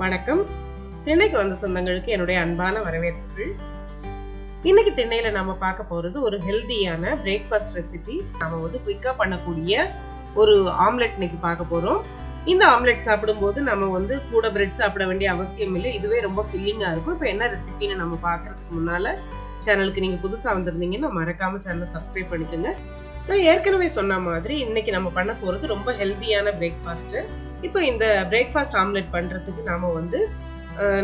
வணக்கம். திண்ணைக்கு வந்த சொந்தங்களுக்கு என்னுடைய அன்பான வரவேற்புகள். இன்னைக்கு திண்ணையில நம்ம பார்க்க போறது ஒரு ஹெல்தியான பிரேக்ஃபாஸ்ட் ரெசிபி. நம்ம குயிக்கா பண்ணக்கூடிய ஒரு ஆம்லெட் இன்னைக்கு பார்க்க போறோம். இந்த ஆம்லெட் சாப்பிடும்போது நம்ம கூட பிரெட் சாப்பிட வேண்டிய அவசியம் இல்லை. இதுவே ரொம்ப ஃபில்லிங்கா இருக்கும். இப்போ என்ன ரெசிபின்னு நம்ம பார்க்கறதுக்கு முன்னால சேனலுக்கு நீங்க புதுசா வந்திருந்தீங்கன்னா மறக்காம சேனலை சப்ஸ்கிரைப் பண்ணிக்கோங்க. நான் ஏற்கனவே சொன்ன மாதிரி இன்னைக்கு நம்ம பண்ண போறது ரொம்ப ஹெல்தியான பிரேக்ஃபாஸ்ட். இப்போ இந்த பிரேக்ஃபாஸ்ட் ஆம்லெட் பண்றதுக்கு நாம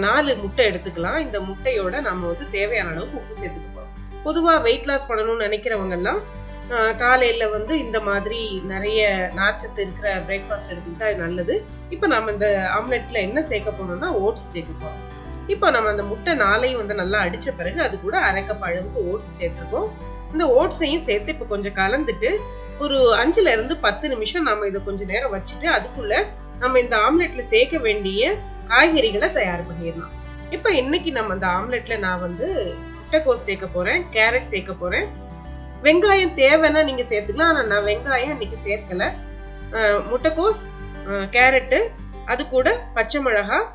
4 முட்டை எடுத்துக்கலாம். இந்த முட்டையோட நம்ம தேவையான அளவுக்கு உப்பு சேர்த்துக்க போறோம். பொதுவா வெயிட் லாஸ் பண்ணணும்னு நினைக்கிறவங்க எல்லாம் காலையில இந்த மாதிரி நிறைய நார்ச்சத்து இருக்கிற பிரேக்ஃபாஸ்ட் எடுத்துக்கிட்டா அது நல்லது. இப்போ நம்ம இந்த ஆம்லெட்ல என்ன சேர்க்க போறோம்னா ஓட்ஸ் சேர்க்க போறோம். இப்போ நம்ம அந்த முட்டை 4ஐயும் நல்லா அடிச்ச பிறகு அது கூட 1/2 கப் அளவுக்கு ஓட்ஸ் சேர்த்துருக்கோம். இந்த ஓட்ஸையும் சேர்த்து இப்போ கொஞ்சம் கலந்துட்டு ஒரு 5ல இருந்து 10 நிமிஷம் நம்ம இதை கொஞ்ச நேரம் வச்சுட்டு அதுக்குள்ள நம்ம இந்த ஆம்லெட்ல சேர்க்க வேண்டிய காய்கறிகளை தயார் பண்ணிடலாம். இப்ப இன்னைக்கு நம்ம அந்த ஆம்லெட்ல நான் முட்டைக்கோஸ் சேர்க்க போறேன், கேரட் சேர்க்க போறேன். வெங்காயம் தேவைன்னா நீங்க சேர்த்துக்கலாம். ஆனா நான் வெங்காயம் இன்னைக்கு சேர்க்கல. முட்டைக்கோஸ், கேரட், அது கூட பச்சை மிளகாய்,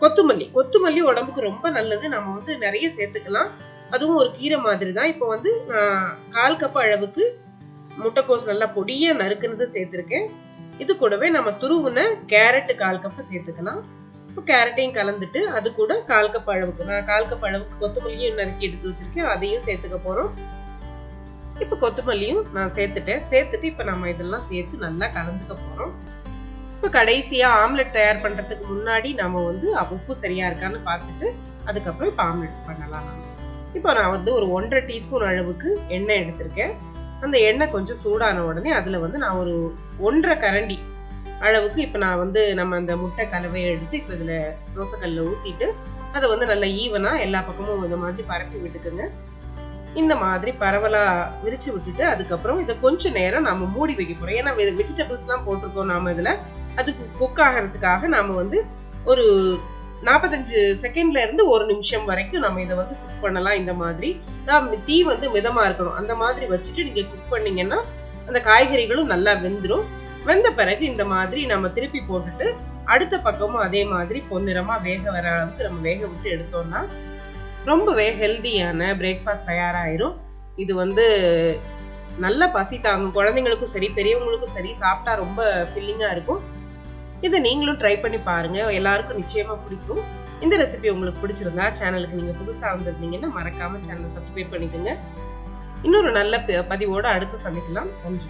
கொத்துமல்லி உடம்புக்கு ரொம்ப நல்லது. நம்ம நிறைய சேர்த்துக்கலாம். அதுவும் ஒரு கீரை மாதிரி தான். இப்போ நான் 1/4 கப் அளவுக்கு முட்டைக்கோஸ் நல்லா பொடியா நறுக்குனது சேர்த்திருக்கேன். இது கூடவே நம்ம துருவுன கேரட் 1/4 கப் சேர்த்துக்கலாம். இப்போ கேரட்டையும் கலந்துட்டு அது கூட 1/4 கப் அளவுக்கு நான் 1/4 கப் அளவுக்கு கொத்தமல்லியும் நறுக்கி எடுத்து வச்சிருக்கேன். அதையும் சேர்த்துக்க போறோம். இப்போ கொத்தமல்லியும் நான் சேர்த்துட்டு இப்போ நம்ம இதெல்லாம் சேர்த்து நல்லா கலந்துக்க போறோம். இப்போ கடைசியா ஆம்லெட் தயார் பண்றதுக்கு முன்னாடி நம்ம உப்பு சரியா இருக்கான்னு பார்த்துட்டு அதுக்கப்புறம் இப்போ ஆம்லெட் பண்ணலாம். இப்போ நான் ஒரு 1/2 டீஸ்பூன் அளவுக்கு எண்ணெய் எடுத்திருக்கேன். அந்த எண்ணெய் கொஞ்சம் சூடான உடனே அதுல நான் ஒரு 1/2 கரண்டி அளவுக்கு இப்ப நான் நம்ம அந்த முட்டை கலவையை எடுத்து இப்ப இதுல தோசைக்கல்ல ஊத்திட்டு அதை நல்லா ஈவனா எல்லா பக்கமும் இந்த மாதிரி பரப்பி விட்டுக்குங்க. இந்த மாதிரி பரவலா விரிச்சு விட்டுட்டு அதுக்கப்புறம் இதை கொஞ்ச நேரம் நாம மூடி வைக்க போறோம். ஏன்னா வெஜிடபிள்ஸ் எல்லாம் போட்டிருக்கோம் நாம இதுல. அதுக்கு குக் ஆகிறதுக்காக நாம ஒரு 45 செகண்ட்ல இருந்து 1 நிமிஷம் வரைக்கும் நம்ம இதை குக் பண்ணலாம். இந்த மாதிரி தீ மிதமா இருக்கணும். அந்த மாதிரி வச்சுட்டு நீங்க குக் பண்ணீங்கன்னா அந்த காய்கறிகளும் நல்லா வெந்துடும். வெந்த பிறகு இந்த மாதிரி நம்ம திருப்பி போட்டுட்டு அடுத்த பக்கமும் அதே மாதிரி பொன்னிறமா வேக வர அளவுக்கு நம்ம வேக விட்டு எடுத்தோம்னா ரொம்பவே ஹெல்தியான பிரேக்ஃபாஸ்ட் தயாராயிரும். இது நல்லா பசி தாங்கும். குழந்தைங்களுக்கும் சரி பெரியவங்களுக்கும் சரி சாப்பிட்டா ரொம்ப ஃபில்லிங்கா இருக்கும். இதை நீங்களும் ட்ரை பண்ணி பாருங்க. எல்லாருக்கும் நிச்சயமா பிடிக்கும். இந்த ரெசிபி உங்களுக்கு பிடிச்சிருந்தா சேனலுக்கு நீங்க புதுசா வந்திருந்தீங்கன்னா மறக்காம சேனலை சப்ஸ்கிரைப் பண்ணிக்கோங்க. இன்னொரு நல்ல பதிவோட அடுத்து சந்திக்கலாம். நன்றி.